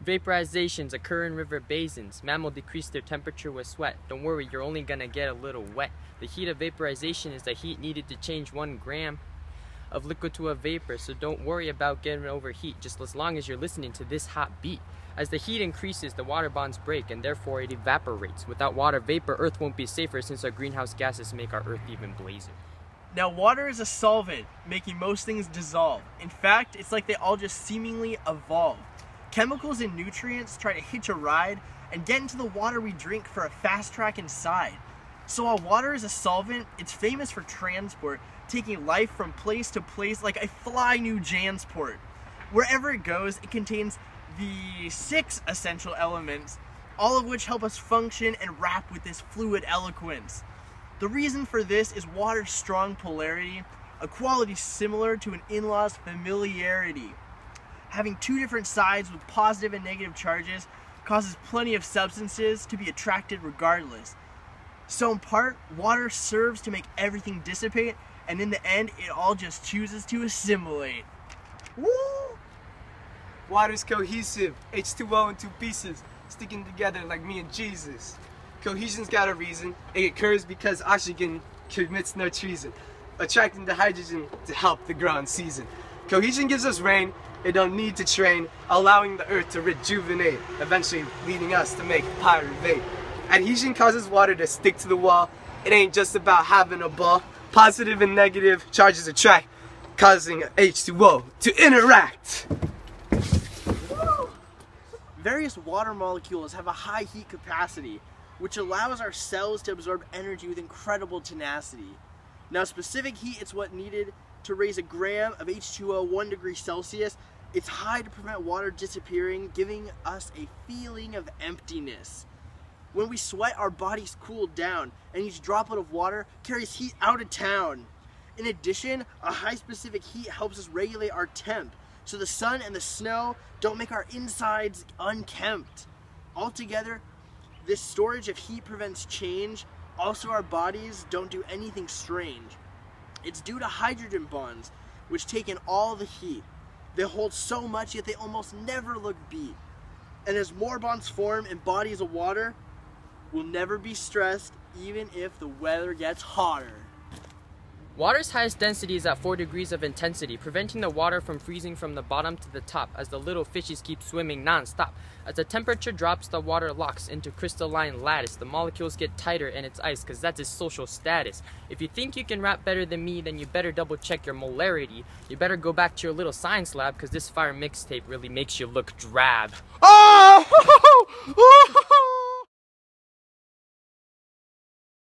Vaporizations occur in river basins. Mammals decrease their temperature with sweat. Don't worry, you're only gonna get a little wet. The heat of vaporization is the heat needed to change 1 gram of liquid to a vapor, so don't worry about getting overheat, just as long as you're listening to this hot beat. As the heat increases, the water bonds break, and therefore it evaporates. Without water vapor, Earth won't be safer, since our greenhouse gases make our Earth even blazer. Now, water is a solvent, making most things dissolve. In fact, it's like they all just seemingly evolved. Chemicals and nutrients try to hitch a ride and get into the water we drink for a fast track inside. So while water is a solvent, it's famous for transport, taking life from place to place like a fly new Jansport. Wherever it goes, it contains the 6 essential elements, all of which help us function and rap with this fluid eloquence. The reason for this is water's strong polarity, a quality similar to an in-law's familiarity. Having 2 different sides with positive and negative charges causes plenty of substances to be attracted regardless. So in part, water serves to make everything dissipate, and in the end, it all just chooses to assimilate. Woo! Water's cohesive, H2O in 2 pieces, sticking together like me and Jesus. Cohesion's got a reason. It occurs because oxygen commits no treason, attracting the hydrogen to help the growing season. Cohesion gives us rain. It don't need to train, allowing the earth to rejuvenate, eventually leading us to make pyruvate. Adhesion causes water to stick to the wall. It ain't just about having a ball. Positive and negative charges attract, causing H2O to interact. Various water molecules have a high heat capacity, which allows our cells to absorb energy with incredible tenacity. Now, specific heat is what needed to raise a gram of H2O 1 degree Celsius. It's high to prevent water disappearing, giving us a feeling of emptiness. When we sweat, our bodies cool down, and each droplet of water carries heat out of town. In addition, a high specific heat helps us regulate our temp, so the sun and the snow don't make our insides unkempt. Altogether, this storage of heat prevents change. Also, our bodies don't do anything strange. It's due to hydrogen bonds, which take in all the heat. They hold so much, yet they almost never look beat. And as more bonds form in bodies of water, we'll never be stressed, even if the weather gets hotter. Water's highest density is at 4 degrees of intensity, preventing the water from freezing from the bottom to the top as the little fishes keep swimming non-stop. As the temperature drops, the water locks into crystalline lattice. The molecules get tighter and it's ice, cause that's its social status. If you think you can rap better than me, then you better double check your molarity. You better go back to your little science lab, cause this fire mixtape really makes you look drab. Oh!